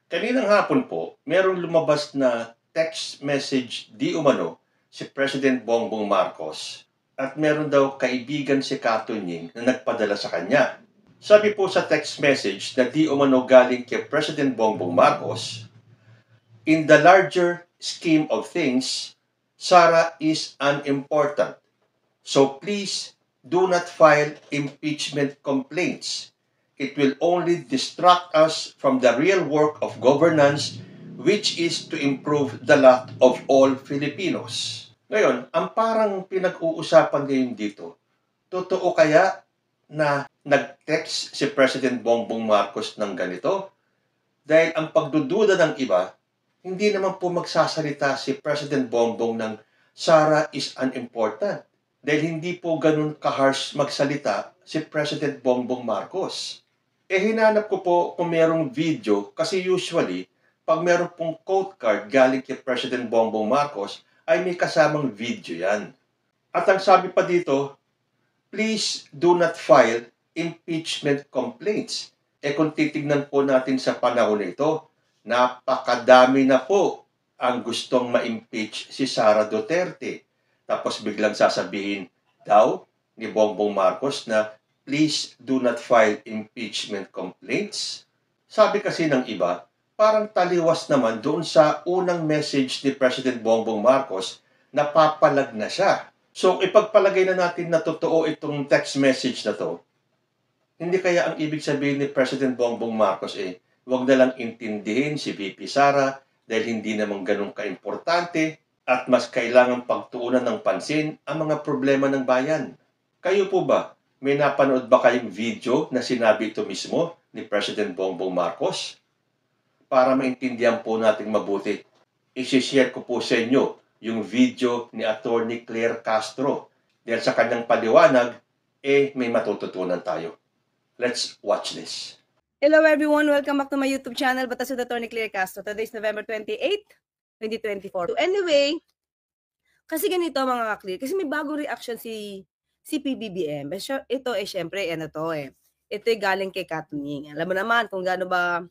Kaninang hapon po, merong lumabas na text message di umano si President Bongbong Marcos at meron daw kaibigan si Katunying na nagpadala sa kanya. Sabi po sa text message na di umano galing kay President Bongbong Marcos, "In the larger scheme of things, Sara is unimportant. So please do not file impeachment complaints. It will only distract us from the real work of governance, which is to improve the lot of all Filipinos." Ngayon, ang parang pinag-uusapan ngayon dito, totoo kaya na nag-text si President Bongbong Marcos ng ganito? Dahil ang pagdududa ng iba, hindi naman po magsasalita si President Bongbong ng "Sara is unimportant." Dahil hindi po ganun ka-harsh magsalita si President Bongbong Marcos. Hinanap ko po kung merong video kasi usually, pag meron pong quote card galing kay President Bongbong Marcos, ay may kasamang video yan. At ang sabi pa dito, "Please do not file impeachment complaints." Kung titignan po natin sa panahon nito, napakadami na po ang gustong ma-impeach si Sara Duterte. Tapos biglang sasabihin daw ni Bongbong Marcos na "Please do not file impeachment complaints." Sabi kasi ng iba, parang taliwas naman doon sa unang message ni President Bongbong Marcos na papalag na siya. So ipagpalagay na natin na totoo itong text message na to, hindi kaya ang ibig sabihin ni President Bongbong Marcos huwag na lang intindihin si VP Sara dahil hindi naman ganun kaimportante at mas kailangan pagtuunan ng pansin ang mga problema ng bayan. Kayo po ba, may napanood ba kayong video na sinabi ito mismo ni President Bongbong Marcos? Para maintindihan po natin mabuti, isi-share ko po sa inyo yung video ni Attorney Claire Castro. Dahil sa kanyang paliwanag, may matututunan tayo. Let's watch this. Hello everyone, welcome back to my YouTube channel, Batas with Attorney Claire Castro. Today is November 28, 2024. So anyway, kasi ganito mga ka-clear, kasi may bagong reaction si PBBM. Ito syempre, ito galing kay Katunying. Alam mo naman kung gaano ba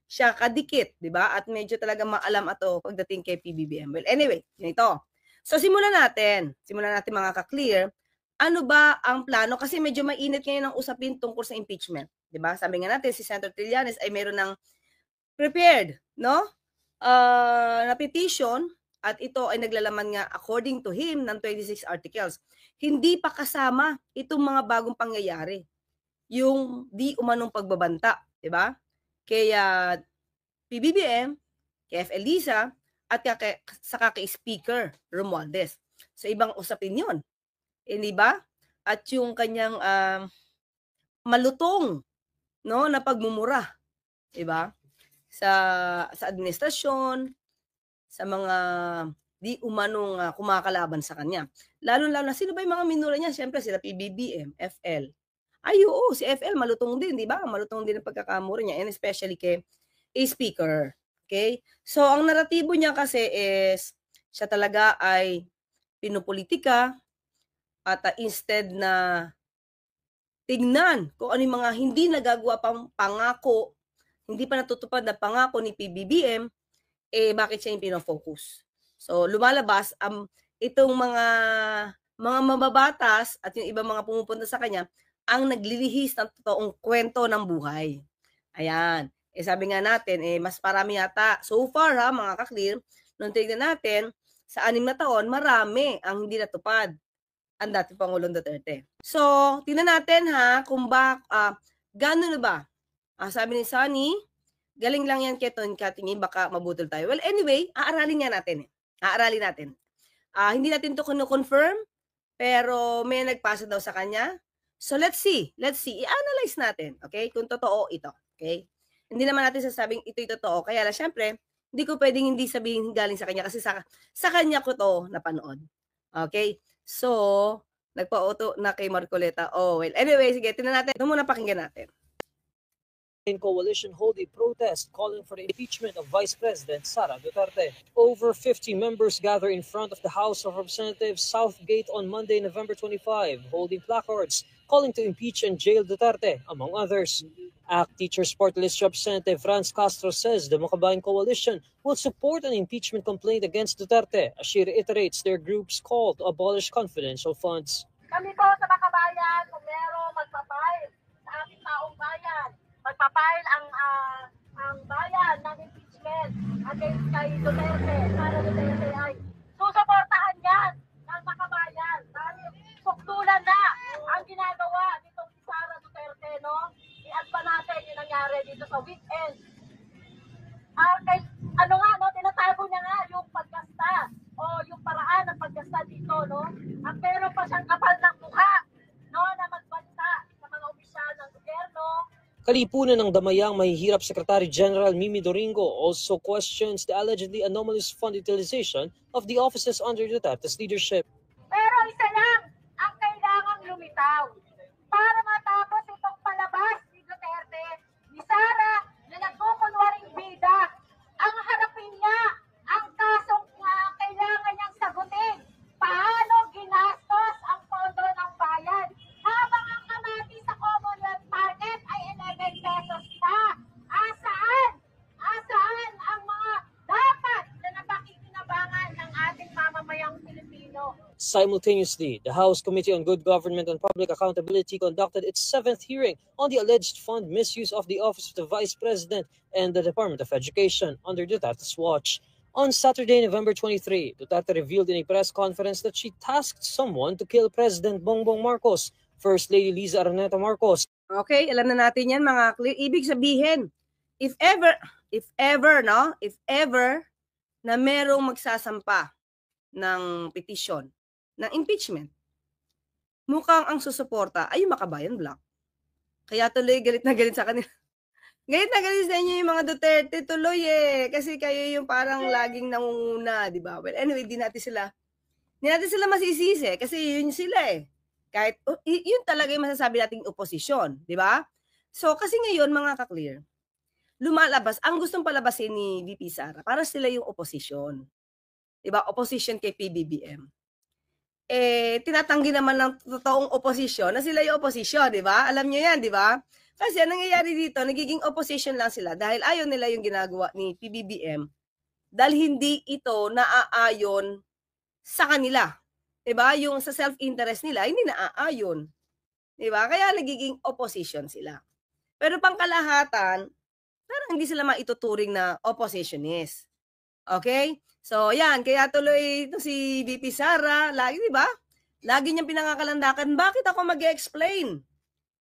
siya kadikit, di ba? At medyo talaga maalam ato pagdating kay PBBM. Well, anyway, ganito. So simulan natin mga ka-clear. Ano ba ang plano? Kasi medyo mainit ngayon ang usapin tungkol sa impeachment. Di ba? Sabi nga natin, si Senator Trillanes ay meron ng prepared, no? Na petition at ito ay naglalaman nga according to him ng 26 articles. Hindi pa kasama itong mga bagong pangyayari. Yung di umanong pagbabanta, di ba? Kaya PBBM, kay FL Liza, at saka kay Speaker Romualdez. So ibang usapin yun. Di ba? At yung kanyang malutong, no, na pagmumura, di ba? Sa administrasyon, sa mga di umanong kumakalaban sa kanya. Lalo-lalo na sino ba yung mga minura niya? Siyempre sila PBBM, FL. Ay, oo, si FL malutong din, di ba? Malutong din ang pagkakamura niya, and especially kay Speaker. Okay? So, ang naratibo niya kasi is, siya talaga ay pinupolitika at instead na tignan kung ano yung mga hindi nagagawa pang pangako, hindi pa natutupad na pangako ni PBBM, bakit siya yung pinofocus? So, lumalabas itong mga mababatas at yung ibang mga pumupunta sa kanya ang naglilihis ng totoong kwento ng buhay. Ayan. Sabi nga natin, mas parami yata, so far mga ka-clear, nung tignan natin, sa 6 na taon, marami ang hindi natupad ang dating Pangulong Duterte. So, tingnan natin kung gano'n na ba? Sabi ni Sunny, galing lang yan kay Ton Katingin, baka mabutol tayo. Well, anyway, aaralin nga natin. Aaralin natin. Hindi natin to confirm, pero may nagpasa daw sa kanya. So, let's see. I-analyze natin, okay? Kung totoo ito, okay? Hindi naman natin sasabing ito'y totoo. Kaya lang, syempre, hindi ko pwedeng hindi sabihin galing sa kanya kasi sa kanya ko to napanood. Okay? So, nagpa-auto na kay Marcoleta. Oh, well, anyway, sige, tingnan natin. Ito muna pakinggan natin. Coalition hold a protest calling for the impeachment of Vice President Sara Duterte. Over 50 members gather in front of the House of Representatives South Gate on Monday, November 25, holding placards calling to impeach and jail Duterte, among others. ACT Teachers Party List Representative Franz Castro says the Makabayan Coalition will support an impeachment complaint against Duterte as she reiterates their group's call to abolish confidential funds. Kami po sa Makabayan, kung merong magpapile sa ating taong bayan, magpapile ang bayan ng impeachment against kay Duterte, Sara Duterte ay susuportahan yan ng Makabayan. Dahil sukdulan na ang ginagawa nitong si Sara Duterte, no? I-add pa natin yung nangyari dito sa weekend. Ano nga, no? Tinatago niya nga yung paggasta o yung paraan ng paggasta dito, no? At meron pa siyang kapal ng mukha, no? Na magbanta sa mga opisyal ng gobyerno. Kalipunan ng damayang mahihirap Secretary General Mimi Doringo also questions the allegedly anomalous fund utilization of the offices under Duterte's leadership. Pero isa lang ang kailangang lumitaw para matapos itong palabas ni Duterte, ni Sara, na nagkukunwaring bida. Ang harapin niya ang kasong kailangan niyang sagutin. Paano ginastos ang pondo ng bayan? Habang ang kamati sa Commonwealth Market ay 11 pesos na. Asaan? Asaan ang mga dapat na napakikinabangan ng ating mamamayang Pilipino? Simultaneously, the House Committee on Good Government and Public Accountability conducted its 7th hearing on the alleged fund misuse of the Office of the Vice President and the Department of Education under Duterte's watch. On Saturday, November 23, Duterte revealed in a press conference that she tasked someone to kill President Bongbong Marcos, First Lady Liza Araneta Marcos. Okay, alam na natin yan mga clear. Ibig sabihin, if ever na merong magsasampa ng petisyon, ng impeachment, mukhang ang susuporta ay yung Makabayan Bloc. Kaya tuloy galit na galit sa kanila. Galit na galit sa inyo yung mga Duterte tuloy kasi kayo yung parang laging nangunguna, di ba? Well, anyway, di natin sila masisisi kasi yun sila Kahit, yun talaga yung masasabi nating oposisyon, di ba? So, kasi ngayon, mga ka-clear, lumalabas, ang gustong palabasin ni VP Sara, para sila yung oposisyon. Di ba? Opposition kay PBBM. Tinatanggi naman ng totoong oposisyon na sila yung oposisyon, di ba? Alam nyo yan, di ba? Kasi ang nangyayari dito, nagiging opposition lang sila dahil ayaw nila yung ginagawa ni PBBM dahil hindi ito naaayon sa kanila. Diba? Yung sa self-interest nila, hindi naaayon. Diba? Kaya nagiging opposition sila. Pero pangkalahatan, parang hindi sila maituturing na oppositionist. Okay? So, yan. Kaya tuloy ito si VP Sara, lagi, diba? Lagi niyang pinangakalandakan, bakit ako mag-explain?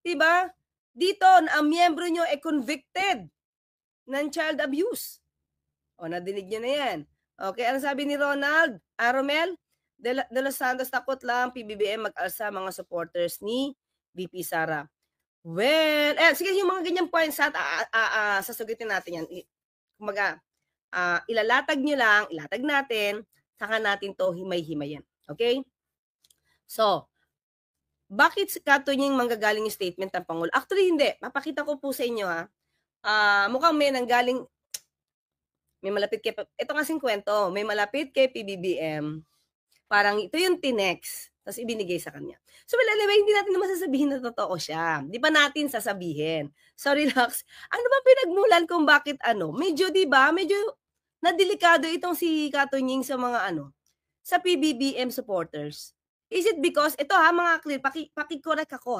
Diba? Dito, ang miyembro nyo ay convicted ng child abuse. O, nadinig nyo na yan. Okay, ano sabi ni Ronald? Romel? De Los Santos, takot lang PBBM mag-alsa mga supporters ni VP Sara. Well, sige yung mga ganyang points sasagutin natin yan. Kumaga, ilatag natin, saka natin to himay-himayan. Okay? So, bakit katunying manggagaling yung statement ng Pangulo? Actually, hindi. Papakita ko po sa inyo mukhang may nanggaling, may malapit kay, ito kasing kwento, may malapit kay PBBM. Parang ito yung tinex, tapos ibinigay sa kanya. So, well, anyway, hindi natin naman sasabihin na totoo siya. Di ba natin sasabihin? So, relax. Ano ba pinagmulan kung bakit Medyo, di ba? Medyo nadelikado itong si Katunying sa mga sa PBBM supporters. Is it because, ito mga clear, pakikorek ako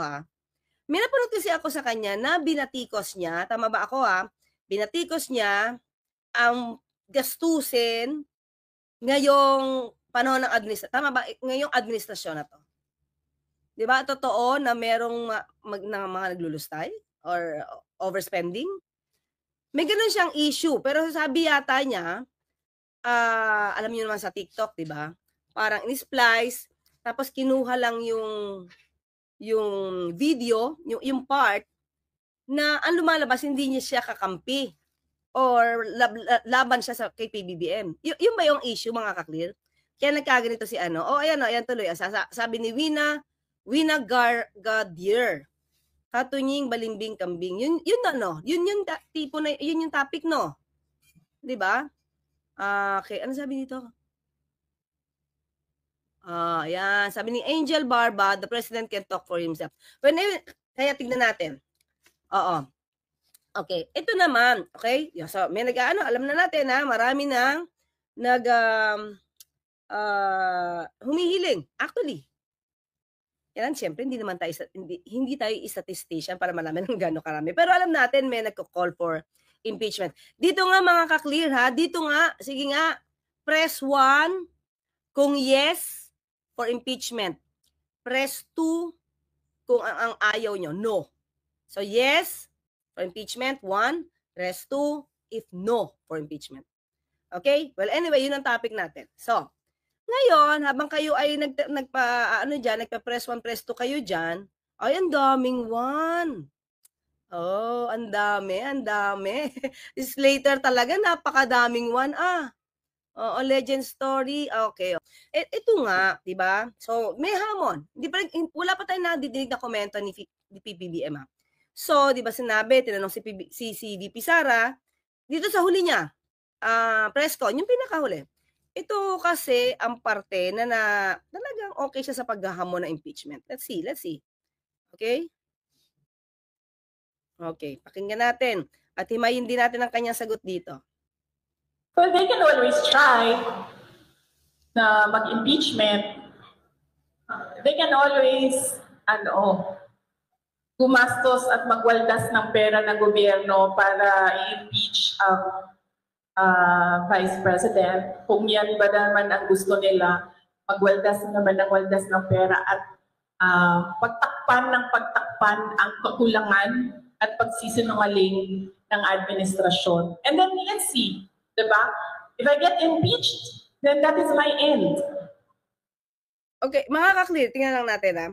May napanood kasi ako sa kanya na binatikos niya, tama ba ako binatikos niya ang gastusin ngayong panahon ng tama ba? Ngayong administrasyon na to. Di ba? Totoo na merong mga naglulustay or overspending? May ganun siyang issue. Pero sabi yata niya, alam niyo naman sa TikTok, di ba? Parang in-splice, tapos kinuha lang yung video, yung part, na ang lumalabas, hindi niya siya kakampi or laban siya kay PBBM. Yung ba yung issue, mga ka-clear? Kaya nagkaganito si ayan tuloy. Sabi ni Wina Gadier, Katunying balimbing kambing. Yun yung tipo na, yun yung topic, no? 'Di ba? Okay, ano sabi dito? Ayan, sabi ni Angel Barba, the president can talk for himself. Kaya tignan natin. Oo. Okay, ito naman, okay? So, may nag-ano, alam na natin ha, marami nang humihiling. Actually, yan, siyempre, hindi naman tayo, hindi tayo statistician para malaman ng gano'ng karami. Pero alam natin, may nagko-call for impeachment. Dito nga mga ka-clear ha, dito nga, sige nga, press 1 kung yes for impeachment. Press 2 kung ang ayaw nyo, no. So yes for impeachment, 1. Press 2 if no for impeachment. Okay? Well, anyway, yun ang topic natin. So, ngayon, habang kayo ay nagpa-press 1, press 2 kayo dyan, ay, ang daming 1. Oh, ang dami, ang dami. Slater talaga, napakadaming 1. Oo, legend story. Okay. Ito nga, 'di ba? So, may hamon. Wala pa tayong nadidinig na komento ni PBBM. So, 'di ba sinabi, tinanong si VP Sara, dito sa huli niya, press con, yung pinakahuli. Ito kasi ang parte na talagang okay siya sa paghahamon ng impeachment. Let's see. Okay? Okay, pakinggan natin. At himayin din natin ang kanyang sagot dito. Well, they can always try na mag-impeachment. They can always, gumastos at magwaldas ng pera ng gobyerno para i-impeach ang Vice President. Kung yan ba naman ang gusto nila, magwaldas naman ng waldas ng pera at pagtakpan ang kakulangan at pagsisinungaling ng administrasyon. And then let's see, diba? If I get impeached, then that is my end. Okay, mga ka-clear, tingnan lang natin ha.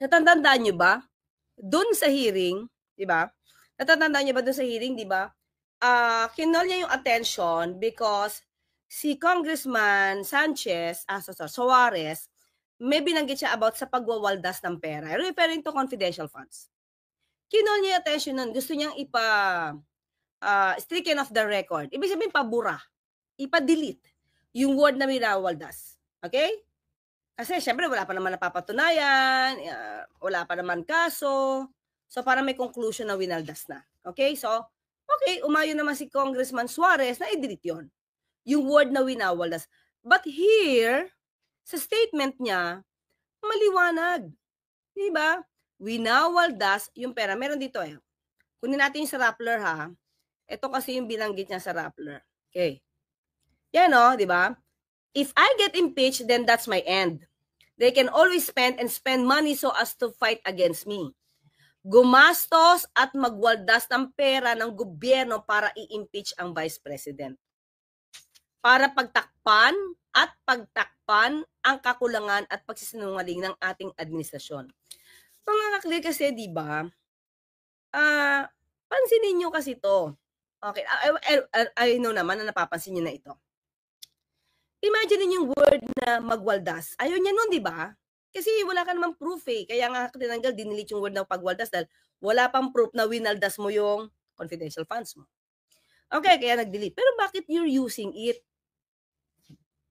Natatandaan nyo ba? Doon sa hearing, di ba? Natatandaan nyo ba doon sa hearing, di ba? Kinol niya yung attention because si Congressman Suarez, may binanggit siya about sa pagwawaldas ng pera, referring to confidential funds. Kinol niya yung attention nun. Gusto niyang stricken off the record. Ibig sabihin, pabura. Ipa-delete yung word na winawaldas. Okay? Kasi syempre wala pa naman napapatunayan, wala pa naman kaso. So parang may conclusion na winaldas na. Okay? So, okay, umayo naman si Congressman Suarez na i-delete yun. Yung word na winawaldas. But here, sa statement niya, maliwanag. Diba? Winawaldas yung pera. Meron dito eh. Kunin natin yung sa Rappler ha. Ito kasi yung binanggit niya sa Rappler. Okay. Yan o, di ba? If I get impeached, then that's my end. They can always spend money so as to fight against me. Gumastos at magwaldas ng pera ng gobyerno para i-impeach ang Vice President. Para pagtakpan ang kakulangan at pagsisinungaling ng ating administrasyon. Mga ka-clear kasi, di ba? Pansinin nyo kasi to. Okay, I know naman na napapansin nyo na ito. Imagine yung word na magwaldas. Ayaw niya nun, di ba? Kasi wala ka namang proof eh. Kaya nga tinanggal, dinilit yung word na pagwaldas dahil wala pang proof na winaldas mo yung confidential funds mo. Okay, kaya nag-delete. Pero bakit you're using it?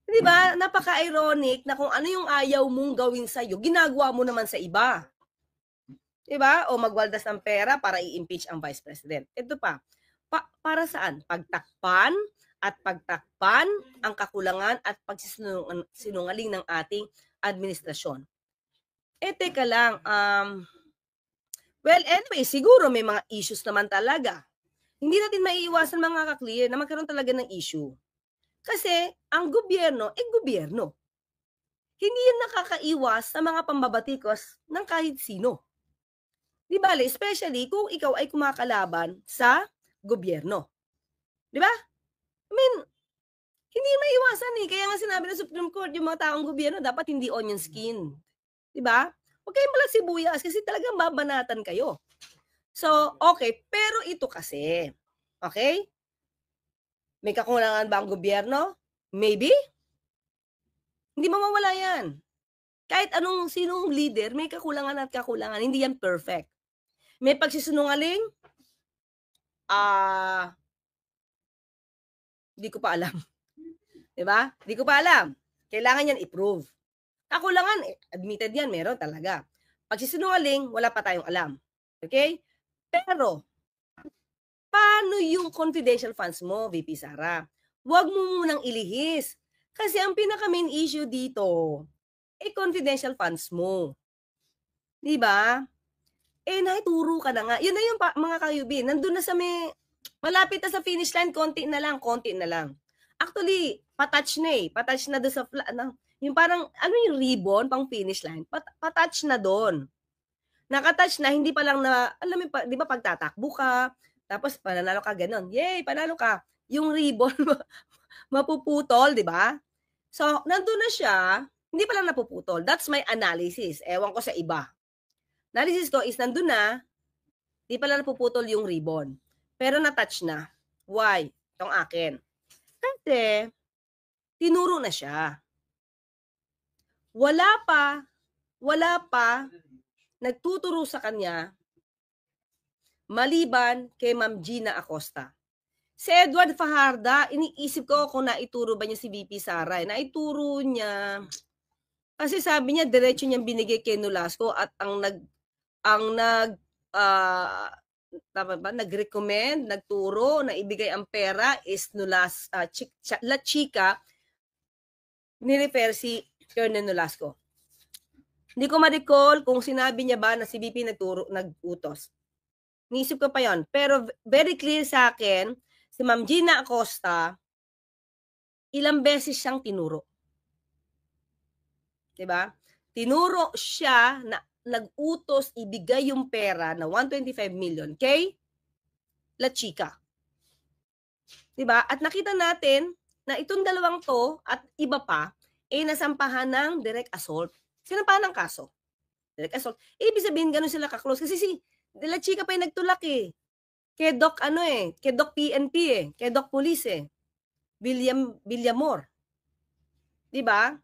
Di ba? Napaka-ironic na kung ano yung ayaw mong gawin sa'yo, ginagawa mo naman sa iba. Di ba? O magwaldas ng pera para i-impeach ang Vice President. Ito pa. Para saan? Pagtakpan ang kakulangan at pagsisinungaling ng ating administrasyon. Teka lang. Well, anyway, siguro may mga issues naman talaga. Hindi natin maiiwasan mga ka-clear na magkaroon talaga ng issue. Kasi ang gobyerno, gobyerno. Hindi yan nakakaiwas sa mga pambabatikos ng kahit sino. Di ba? Especially kung ikaw ay kumakalaban sa gobyerno. Di ba? I mean, hindi maiwasan eh. Kaya nga sinabi ng Supreme Court, yung mga taong gobyerno dapat hindi onion skin. Di ba? Huwag kayong balat sibuyas kasi talagang babanatan kayo. So, okay. Pero ito kasi, okay? May kakulangan ba ang gobyerno? Maybe. Hindi mawawala yan. Kahit sinong leader, may kakulangan at kakulangan. Hindi yan perfect. May pagsisinungaling? Di ko pa alam. Diba? Di ko pa alam. Kailangan yan i-prove. Kakulangan, admitted yan, meron talaga. Pagsisinungaling, wala pa tayong alam. Okay? Pero, paano yung confidential funds mo, VP Sara? Huwag mo munang ilihis. Kasi ang pinaka-main issue dito, confidential funds mo. Di ba? Naituro ka na nga. Yun na yung mga kayubi. Nandun na sa may, malapit na sa finish line, konti na lang. Actually, patouch na eh. Patouch na doon sa, yung parang, ano yung ribbon pang finish line? Patouch na doon. Nakatouch na, hindi pa lang na, alam mo, di ba pagtatakbo ka, tapos panalo ka ganon. Yay, panalo ka. Yung ribbon, mapuputol, di ba? So, nandun na siya, hindi pa lang napuputol. That's my analysis. Ewan ko sa iba. Analysis ko is nandun na, di pa lang napuputol yung ribbon. Pero na-touch na. Why? Itong akin. Kasi, tinuro na siya. Wala pa, nagtuturo sa kanya, maliban kay Ma'am Gina Acosta. Si Edward Fajarda, iniisip ko kung naituro ba niya si VP Sara. Naituro niya, kasi sabi niya, diretso niyang binigay kay Nolasco at nag-recommend, nagturo, na ibigay ang pera is La Chica, ni-refer si Colonel Nolasco. Hindi ko ma-recall kung sinabi niya ba na si VP nag-utos. Niisip ko pa yon. Pero very clear sa akin, si Ma'am Gina Acosta, ilang beses siyang tinuro. Diba? Tinuro siya na nag-utos ibigay yung pera na 125 million kay La Chica. Diba? At nakita natin na itong dalawang to at iba pa nasampahan ng direct assault. Sinampahan ng kaso. Direct assault. Ibig sabihin ganun sila ka-close. Kasi si La Chica pa yung nagtulak eh. Kay Doc kay Doc PNP kay Doc Police Villamor. Diba?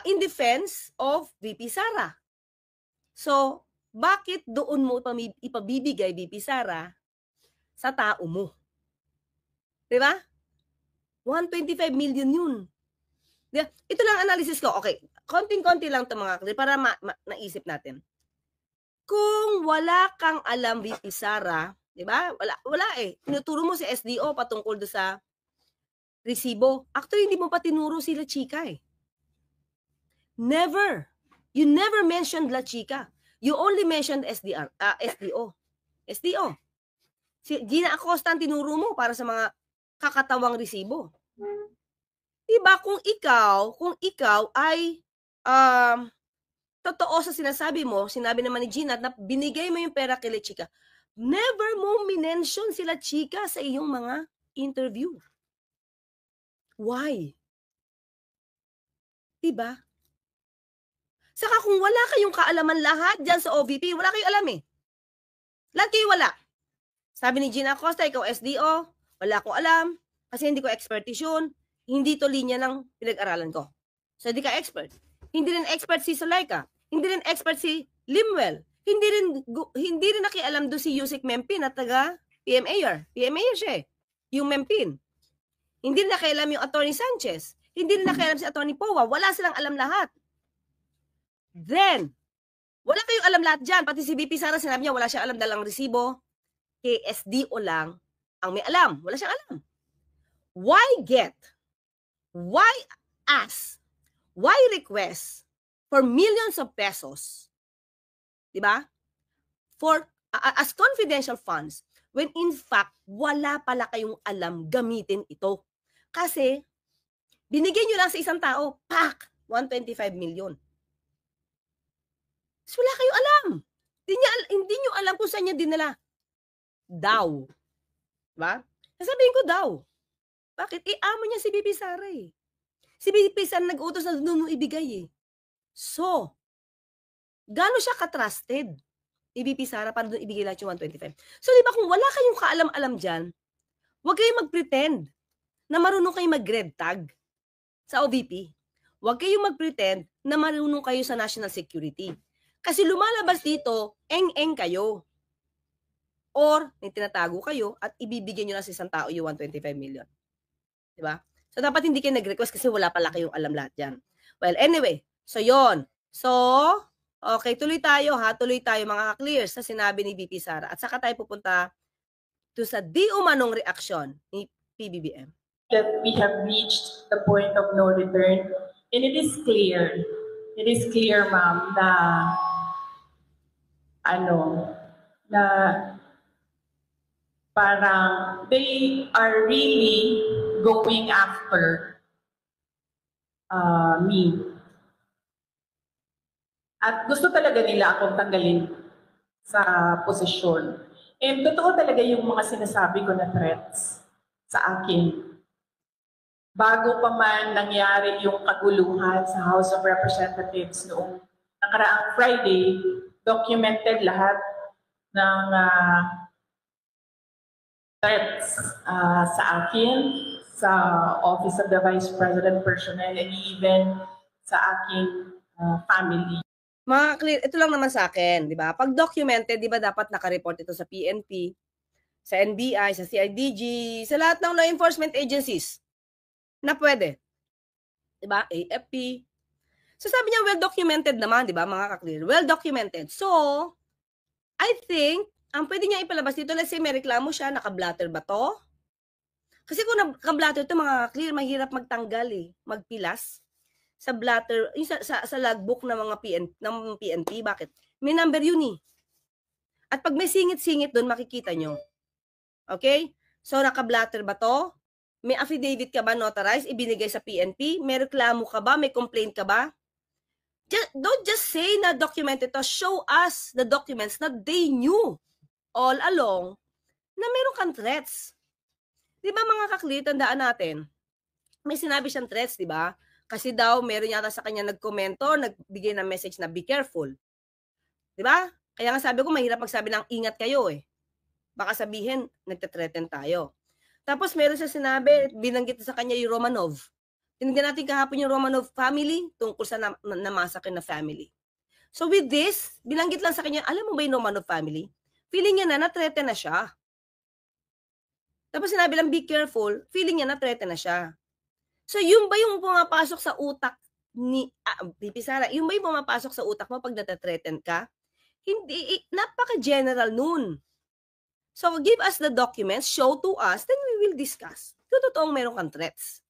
In defense of VP Sara. So, bakit doon mo ipabibigay, VP Sara, sa tao mo? Diba? 125 million yun. Diba? Ito lang analysis ko. Okay, konting-konti lang ito mga kapatid para naisip natin. Kung wala kang alam, VP Sara, diba? Wala eh. Tinuturo mo si SDO patungkol do sa resibo. Actually, hindi mo pa tinuro si La Chica eh. Never. You never mentioned La Chica. You only mentioned SDO. Si Gina Acosta ang tinuro mo para sa mga kakatawang resibo. Diba kung ikaw ay totoo sa sinasabi mo, sinabi naman ni Gina na binigay mo yung pera kay La Chica, never mo minention si La Chica sa iyong mga interview. Why? Diba? Saka kung wala kayong kaalaman lahat dyan sa OVP, wala kayong alam eh. Lahat kayo wala. Sabi ni Gina Acosta, ikaw SDO, wala akong alam, kasi hindi ko expertise yun, hindi to linya ng pinag-aralan ko. So, hindi ka expert. Hindi rin expert si Solayka, hindi rin expert si Limwell, hindi rin nakialam doon si Yusik Mempin at taga PMAer siya eh, yung Mempin. Hindi rin nakialam yung Attorney Sanchez, hindi rin nakialam si Attorney Powa, wala silang alam lahat. Then, wala kayong alam lahat dyan. Pati si VP Sara sinabi niya, wala siyang alam dalang resibo. Kay SDO lang ang may alam. Wala siyang alam. Why get? Why ask? Why request for millions of pesos? Diba? For, as confidential funds, when in fact, wala pala kayong alam gamitin ito. Kasi, binigyan nyo lang sa isang tao, pak! 125 million. So, wala kayo alam. Hindi nyo alam kung saan niya dinala. Daw. Diba? Sasabihin ko daw. Bakit? Amo niya si VP Sara eh. Si VP Sara nag-utos na doon mo ibigay eh. So, gaano siya ka-trusted? VP Sara para doon ibigay lahat yung 125. So, di ba kung wala kayong kaalam-alam dyan, huwag kayong mag-pretend na marunong kayong mag-red tag sa OVP. Huwag kayong mag-pretend na marunong kayo sa national security. Kasi lumalabas dito, eng-eng kayo. Or, may tinatago kayo at ibibigyan nyo na sa isang tao yung 125 million. Diba? So, dapat hindi kayo nag-request kasi wala pala kayong alam lahat yan. Well, anyway. So, yon. So, okay, tuloy tayo ha. Tuloy tayo mga ka-clears sa sinabi ni VP Sara. At saka tayo pupunta to sa di umanong reaksyon ni PBBM. That we have reached the point of no return. And it is clear, ma'am, na parang they are really going after me. At gusto talaga nila akong tanggalin sa posisyon. And totoo talaga yung mga sinasabi ko na threats sa akin. Bago pa man nangyari yung kaguluhan sa House of Representatives noong nakaraang Friday, documented lahat ng threats sa akin, sa Office of the Vice President personnel, and even sa aking family. Mga clear, ito lang naman sa akin, di ba? Pag documented, di ba dapat nakareport ito sa PNP, sa NBI, sa CIDG, sa lahat ng law enforcement agencies na pwede. Di ba? AFP. So sabi niya, well documented naman, di ba mga ka-clear? Well documented. So, I think, ang pwede niya ipalabas dito, let's say may reklamo siya, naka-blatter ba to? Kasi kung naka-blatter to, mga clear, mahirap magtanggal magpilas sa blatter, sa logbook ng mga PNP. Bakit? May number yun At pag may singit-singit doon, makikita nyo. Okay? So, naka-blatter ba to? May affidavit ka ba notarized, ibinigay sa PNP? May reklamo ka ba? May complaint ka ba? Don't just say na documented to. Show us the documents na they knew all along na meron kang threats. Di ba mga ka-clear, tandaan natin, may sinabi siyang threats, di ba? Kasi daw, meron yata sa kanya nagkomento, nagbigay ng message na be careful. Di ba? Kaya nga sabi ko, mahirap magsabi ng ingat kayo Baka sabihin, nagtatreten tayo. Tapos meron siya sinabi, binanggit sa kanya yung Romanov. Tinignan natin kahapon yung Romanov family tungkol sa namasakit na family. So with this, binanggit lang sa kanya, alam mo ba yung Romanov family? Feeling niya na threaten na siya. Tapos sinabi lang, be careful, feeling niya na threaten na siya. So yun ba yung pumapasok sa utak ni VP Sara? Yun ba yung pumapasok sa utak mo pag natathreaten ka? Hindi, napaka-general nun. So give us the documents, show to us, then we will discuss. Kung totoong meron kang threats.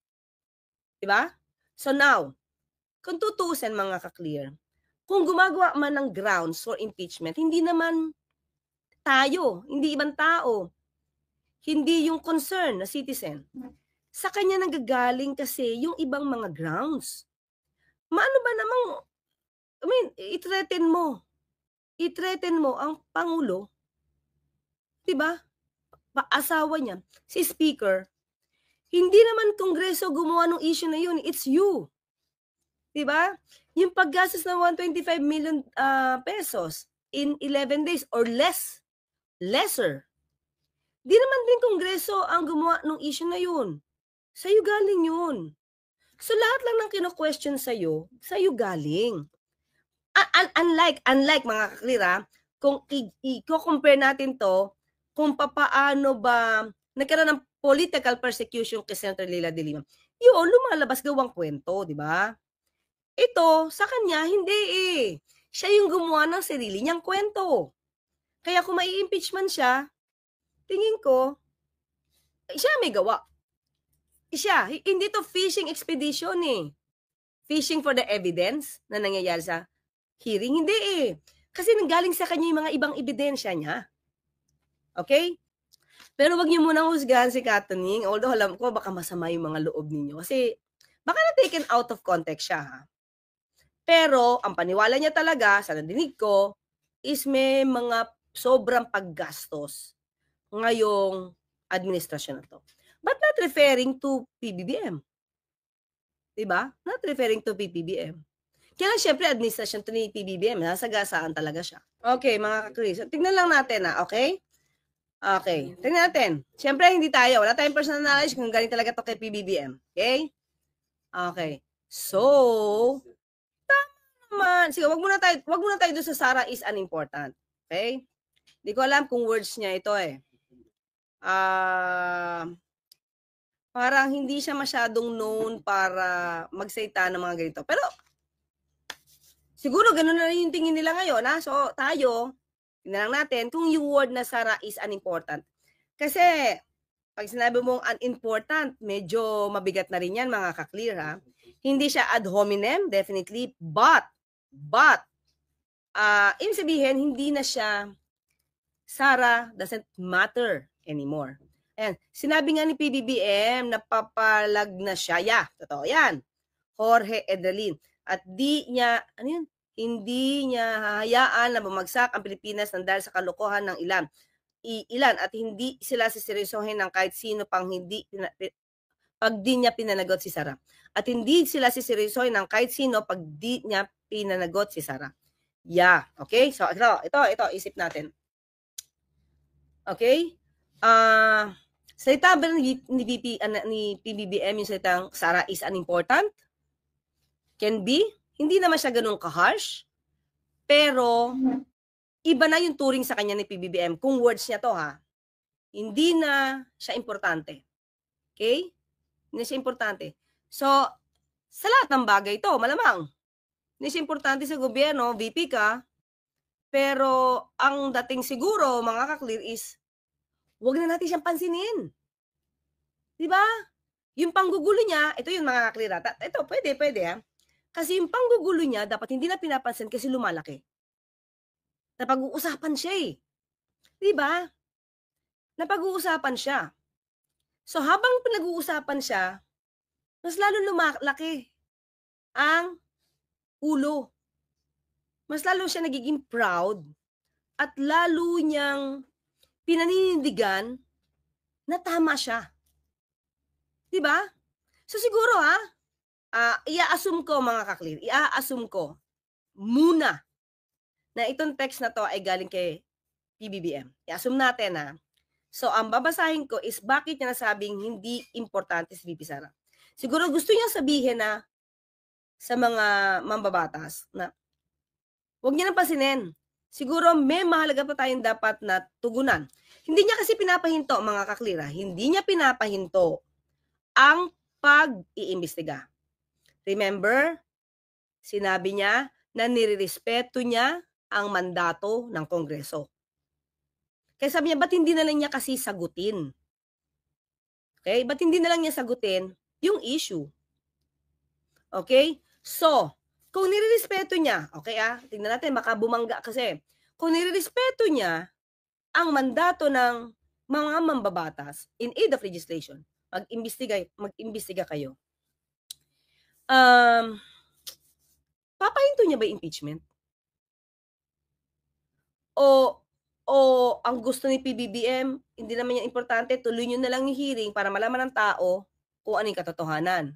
Diba? So now, kung tutuusin mga ka-clear, kung gumagawa man ng grounds for impeachment, hindi naman tayo, hindi ibang tao, hindi yung concern na citizen. Sa kanya nanggagaling kasi yung ibang mga grounds. Maano ba namang, i-threaten mo ang Pangulo, diba? Asawa niya, si Speaker, hindi naman Kongreso gumawa ng issue na yun, it's you. Diba? Yung paggastos ng 125 million pesos in 11 days or lesser. Di naman din Kongreso ang gumawa ng issue na yun. Sa'yo galing yun. So lahat lang ng kino-question sa'yo galing. Unlike mga kaklira, kung i-compare natin to, kung paano ba nagkaroon ng political persecution kay Senator Leila de Lima, yun, lumalabas gawang kwento, di ba? Ito, sa kanya, hindi Siya yung gumawa ng sarili niyang kwento. Kaya kung mai-impeach man siya, tingin ko, siya may gawa. Siya, hindi to fishing expedition Fishing for the evidence na nangyayari sa hearing, hindi Kasi nanggaling sa kanya yung mga ibang ebidensya niya. Okay? Pero wag niyo munang husgahan si Katunying, although alam ko baka masama yung mga loob ninyo. Kasi baka na-taken out of context siya. Pero ang paniwala niya talaga, sa nadinig ko, is may mga sobrang paggastos ngayong administrasyon na to. But not referring to PBBM. Diba? Not referring to PBBM. Kaya lang syempre administrasyon to ni PBBM, nasagasaan talaga siya. Okay, mga kakris. Tingnan lang natin okay? Okay, tingnan natin. Syempre hindi tayo, wala tayong personal knowledge kung galing talaga to kay PBBM. Okay? Okay. So, tama naman. Sige, wag muna tayo doon sa Sara is unimportant. Okay? Hindi ko alam kung words niya ito parang hindi siya masyadong known para magsalita ng mga ganito. Pero, siguro ganun na yung tingin nila ngayon. So, tayo, tingnan lang natin kung yung word na Sara is unimportant. Kasi, pag sinabi mong unimportant, medyo mabigat na rin yan, mga ka-clear, ha? Hindi siya ad hominem, definitely, but, ibig sabihin, hindi na siya, Sara doesn't matter anymore. Ayan, sinabi nga ni PBBM, napapalag na siya. Yeah, totoo yan. Jorge Edelin. At hindi niya hahayaan na bumagsak ang Pilipinas nang dahil sa kalokohan ng ilan. At hindi sila siseryosohin ng kahit sino pag di niya pinanagot si Sara. At hindi sila siseryosohin ng kahit sino pag di niya pinanagot si Sara. Yeah, okay? So ito isip natin. Okay? Salita ba ni PBBM yung salitang Sara is unimportant? Can be. Hindi naman siya ganun ka-harsh. Pero iba na yung turing sa kanya ni PBBM. Kung words niya to, ha? Hindi na siya importante. Okay? Hindi siya importante. So, sa lahat ng bagay to, malamang. Hindi siya importante sa gobyerno, VP ka. Pero, ang dating siguro, mga ka-clear is, huwag na natin siyang pansinin. Diba? Yung panggugulo niya, ito yung mga ka-clear. Ito, pwede, ha? Kasi yung panggugulo niya, dapat hindi na pinapansin kasi lumalaki. Napag-uusapan siya eh. Diba? Napag-uusapan siya. So habang pinag-uusapan siya, mas lalo lumalaki ang ulo. Mas lalo siya nagiging proud at lalo niyang pinaninindigan na tama siya. Diba? So siguro i-assume ko mga ka-clear, i-assume ko muna na itong text na to ay galing kay PBBM. I-assume natin ha. So, ang babasahin ko is bakit niya nasabing hindi importante si VP Sara. Siguro gusto niya sabihin na sa mga mambabatas na huwag niya nang pasinin. Siguro may mahalaga pa tayong dapat na tugunan. Hindi niya kasi pinapahinto, mga kaklira. Hindi niya pinapahinto ang pag-iimbestiga. Remember, sinabi niya na nirerespeto niya ang mandato ng Kongreso. Kaya sabi niya, ba't hindi na lang niya kasi sagutin? Okay? Ba't hindi na lang niya sagutin yung issue? Okay? So, kung nirerespeto niya, okay tingnan natin, baka bumangga kasi. Kung nirerespeto niya ang mandato ng mga mambabatas in aid of legislation, mag-imbestiga kayo. Papahinto niya ba impeachment? O ang gusto ni PBBM, hindi naman niya importante, tuloy nyo na lang yung hearing para malaman ng tao kung ano yung katotohanan.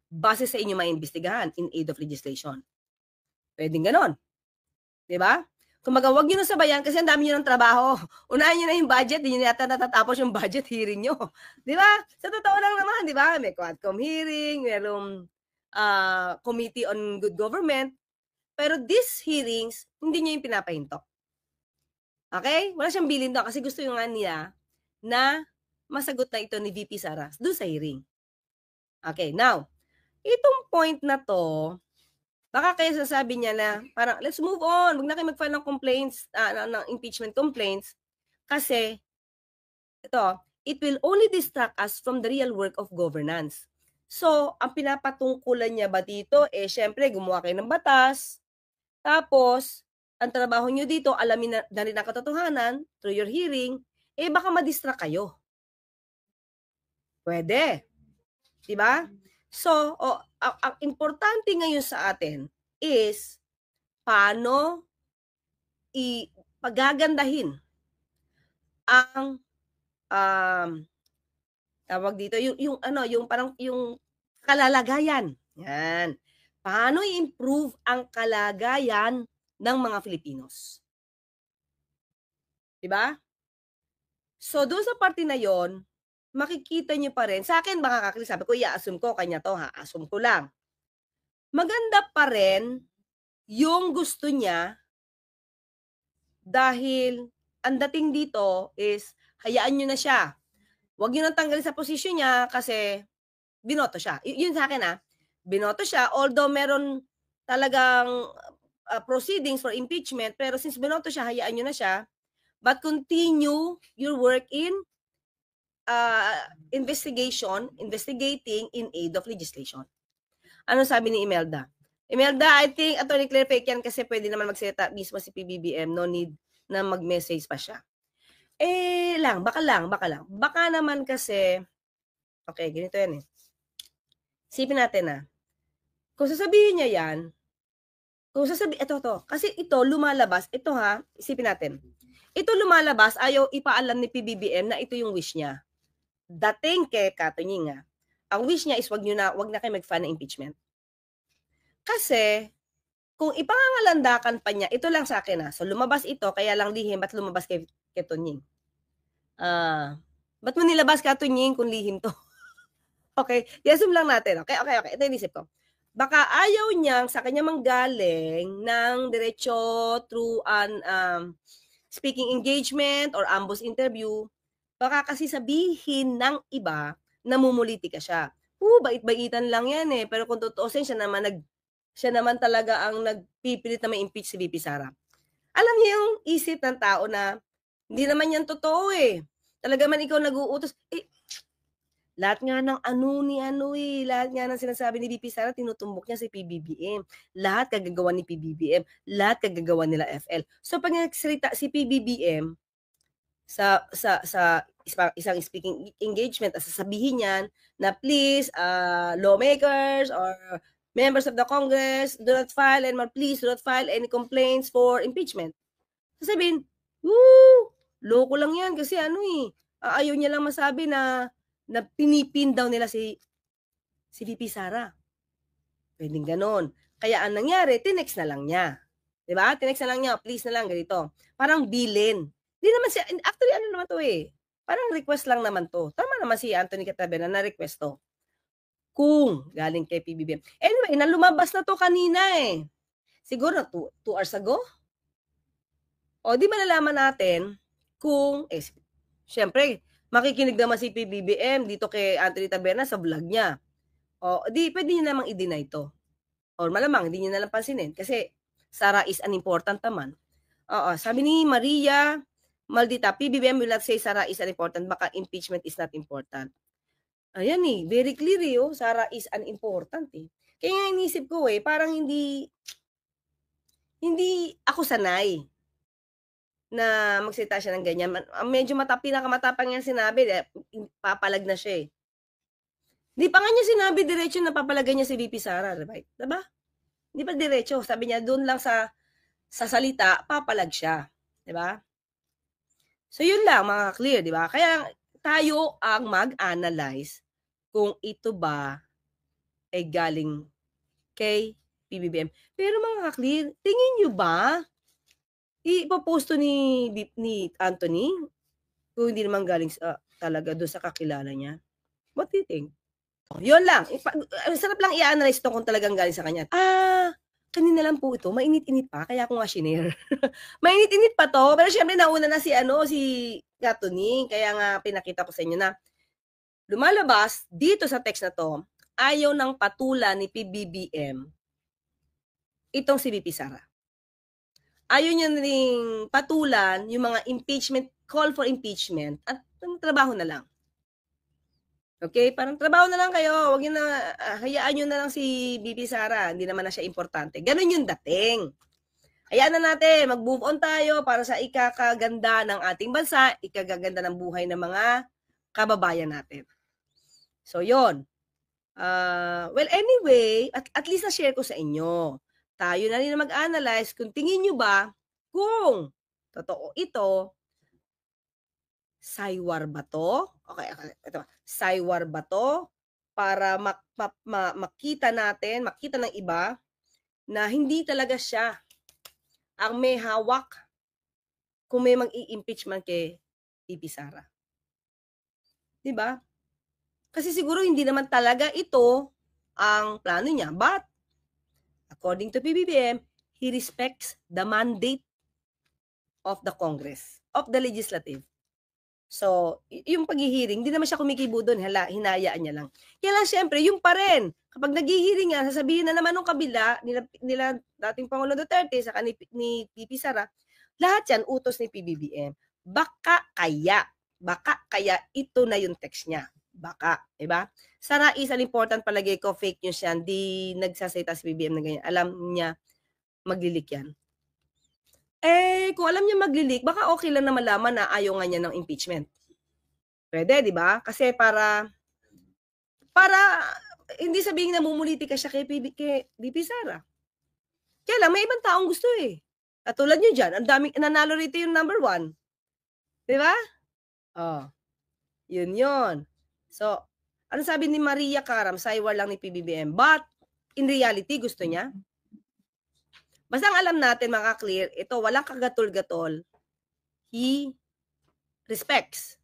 Base sa inyo maimbestigahan in aid of legislation. Pwedeng ganon. Diba? Kung magawag nyo na sabayan kasi ang dami nyo ng trabaho. Unahin nyo na yung budget, hindi nyo yata natatapos yung budget hearing nyo. Diba? Sa totoo lang naman, diba? May Quadcom hearing, mayroong Committee on Good Government. Pero these hearings, hindi nyo yung pinapahinto. Okay? Wala siyang bilin doon kasi gusto yung nga niya na masagot na ito ni VP Sara doon sa hearing. Okay, now, itong point na to, baka kaya sasabi niya na parang let's move on, wag na kayo mag-file ng complaints, ng impeachment complaints kasi ito, it will only distract us from the real work of governance. So, ang pinapatungkulan niya ba dito, syempre, gumawa kayo ng batas, tapos, ang trabaho nyo dito, alamin na rin ang katotohanan through your hearing, baka madistract kayo. Pwede. Diba? So, ang importante ngayon sa atin is paano pagagandahin ang tawag dito yung parang yung kalalagayan. Yan. Paano i-improve ang kalagayan ng mga Filipinos? Diba? So, doon sa parte na yon, makikita nyo pa rin, sa akin baka kakli, sabi ko, i-assume ko, kanya to assume ko lang. Maganda pa rin yung gusto niya dahil ang dating dito is, hayaan nyo na siya. Huwag nyo nang tanggalin sa posisyon niya kasi binoto siya. Yun sa akin binoto siya, although meron talagang proceedings for impeachment, pero since binoto siya, hayaan nyo na siya, but continue your work in investigating in aid of legislation. Ano sabi ni Imelda? Imelda, I think Attorney Claire fake yan kasi pwede naman magsalita mismo si PBBM. No need na mag-message pa siya. Baka lang. Baka naman kasi, okay, ganito yan eh. Isipin natin kung sasabihin niya yan, kasi ito lumalabas, isipin natin. Ito lumalabas, ayaw ipaalam ni PBBM na ito yung wish niya. Dating kay Katunying ang wish niya is wag na kayo mag-file ng impeachment. Kasi, kung ipangangalandakan pa niya, ito lang sa akin So lumabas ito, kaya lang lihim, ba't lumabas kay Tunying? Ba't mo nilabas ka Tunying kung lihim to? Okay, assume lang natin. Okay. Ito yung isip ko. Baka ayaw niyang sa kanya manggaling ng diretso through an speaking engagement or ambush interview. Baka kasi sabihin ng iba na mumulitika siya. Bait-baitan lang yan eh. Pero kung tutuusin, siya naman talaga ang nagpipilit na ma-impeach si VP Sara. Alam niyo yung isip ng tao na hindi naman yan totoo eh. Talaga man ikaw nag-uutos. Lahat nga ng lahat nga ng sinasabi ni VP Sara, tinutumbok niya si PBBM. Lahat kagagawa ni PBBM. Lahat kagagawa nila FL. So pag nagsalita si PBBM sa isang speaking engagement, sasabihin niyan na please, lawmakers or members of the Congress, do not file any complaints for impeachment. Sasabihin, loko lang yan kasi ayaw niya lang masabi na pinipin daw nila si VP Sara. Pwedeng ganon. Kaya ang nangyari, tinext na lang niya. Diba? Tinext na lang niya, please na lang, ganito. Parang bilin. Di naman siya, actually naman to parang request lang naman to. Tama naman si Anthony Catabena na request to. Kung galing kay PBBM. Anyway, lumabas na to kanina Siguro 2 hours ago. O di malalaman natin kung, syempre, makikinig naman si PBBM dito kay Anthony Taberna sa vlog niya. O, pwede niya namang i-deny to. Or malamang, hindi niya nalang pansinin. Kasi, Sara is an important naman. Sabi ni Maria Maldita, PBBM will not say Sara is an important, baka impeachment is not important. Ayan very clear Sara is an important Kaya nga inisip ko parang hindi ako sanay na magsalita siya ng ganyan. Medyo pinakamatapang niya sinabi, papalag na siya Hindi pa nga niya sinabi diretso na papalagan niya si VP Sara, right? Diba? Hindi pa diretso. Sabi niya, doon lang sa salita, papalag siya. Diba? So, yun lang, mga clear, diba? Kaya tayo ang mag-analyze kung ito ba ay galing kay PBBM. Pero mga clear, tingin nyo ba ipoposto ni Anthony kung hindi naman galing talaga doon sa kakilala niya? What do you think? Yun lang. Sarap lang i-analyze ito kung talagang galing sa kanya. Kanina lang po ito. Mainit-init pa. Kaya ako nga shinare. Mainit-init pa to. Pero syempre nauna na si Anthony. Kaya nga pinakita ko sa inyo na lumalabas dito sa text na to, ayaw ng patulan ni PBBM itong si VP Sara. Ayaw niya ring patulan yung mga impeachment, call for impeachment, at trabaho na lang. Okay? Parang trabaho na lang kayo. Huwag niyo na, hayaan niyo na lang si VP Sara. Hindi naman na siya importante. Ganun yung dating. Hayaan na natin, mag-move on tayo para sa ikakaganda ng ating bansa, ikagaganda ng buhay ng mga kababayan natin. So, yun. Well, anyway, at least na-share ko sa inyo. Tayo na rin mag-analyze kung tingin nyo ba kung totoo ito, saywar ba to? Okay, ito. Saywar ba to? Para makita ng iba na hindi talaga siya ang may hawak kung may mag-i-impeachment kay VP Sara. Diba? Kasi siguro hindi naman talaga ito ang plano niya. But, according to PBBM, he respects the mandate of the Congress, of the legislative. So, yung paghihiring, hindi naman siya kumikibo doon, hinayaan niya lang. Kaya lang, syempre, yung pa rin. Kapag naghihiring nga, sasabihin na naman ng kabila, nila dating Pangulong Duterte, saka ni VP Sara, lahat yan, utos ni PBBM. Baka kaya, Baka kaya ito na yung text niya. Baka, diba? Sara is an important palagay ko, fake news yan. Di nagsasalita si BBM na ganyan. Alam niya, maglilik yan. Kung alam niya maglilik, baka okay lang na malaman na ayaw nga niya ng impeachment. Pwede, di ba? Kasi para hindi sabihin namumuliti ka siya kay VP Sara. Kaya lang, may ibang taong gusto eh. Katulad niyo dyan, ang daming nanalo rito yung number 1. Di ba? Oh. Yun. So, ano sabi ni Maria Karam, saywar lang ni PBBM. But, in reality, gusto niya. Basta ang alam natin, mga clear, ito, walang kagatol-gatol. He respects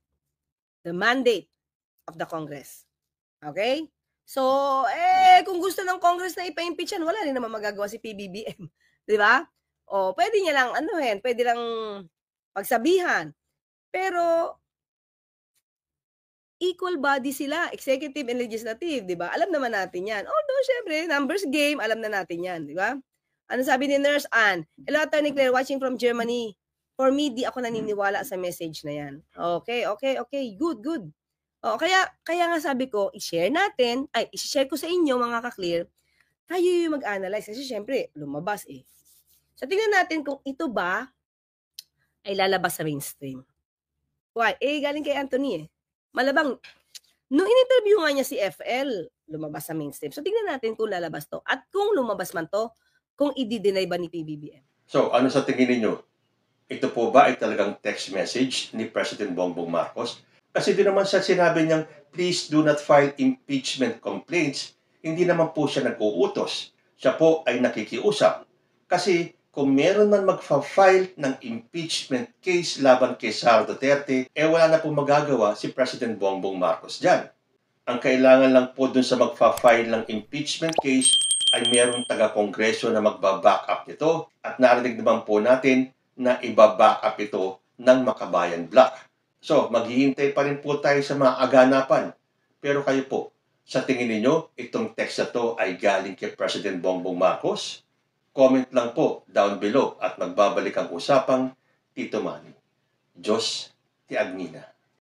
the mandate of the Congress. Okay? So, kung gusto ng Congress na ipa-impeach yan, wala rin naman magagawa si PBBM. Di ba? O, pwede niya lang, pwede lang pagsabihan. Pero, equal body sila, executive and legislative, di ba? Alam naman natin yan. Although, syempre, numbers game, alam na natin yan, di ba? Ano sabi ni Nurse Ann? Hello, Attorney Claire, watching from Germany. For me, di ako naniniwala sa message na yan. Okay. Good. O, kaya nga sabi ko, i-share ko sa inyo, mga ka-clear, tayo yung mag-analyze. Kasi syempre, lumabas eh. So, tingnan natin kung ito ba ay lalabas sa mainstream. Why? Galing kay Anthony eh. Malabang, nung in-interview nga niya si FL, lumabas sa mainstream. So, tingnan natin kung lalabas to. At kung lumabas man to, kung i-deny ba ni PBBM. So, ano sa tingin ninyo? Ito po ba ay talagang text message ni President Bongbong Marcos? Kasi di naman sa sinabi niyang, please do not file impeachment complaints, hindi naman po siya nag-uutos. Siya po ay nakikiusap. Kasi kung meron man magfa-file ng impeachment case laban kay Sara Duterte, wala na po magagawa si President Bongbong Marcos dyan. Ang kailangan lang po dun sa magfa-file ng impeachment case ay merong taga-kongreso na magba-back up ito at narinig naman po natin na iba-back up ito ng Makabayan Bloc. So, maghihintay pa rin po tayo sa mga aganapan. Pero kayo po, sa tingin ninyo, itong text na to ay galing kay President Bongbong Marcos? Comment lang po down below at magbabalik ang usapang Tito Manny. Diyos ti Agnina.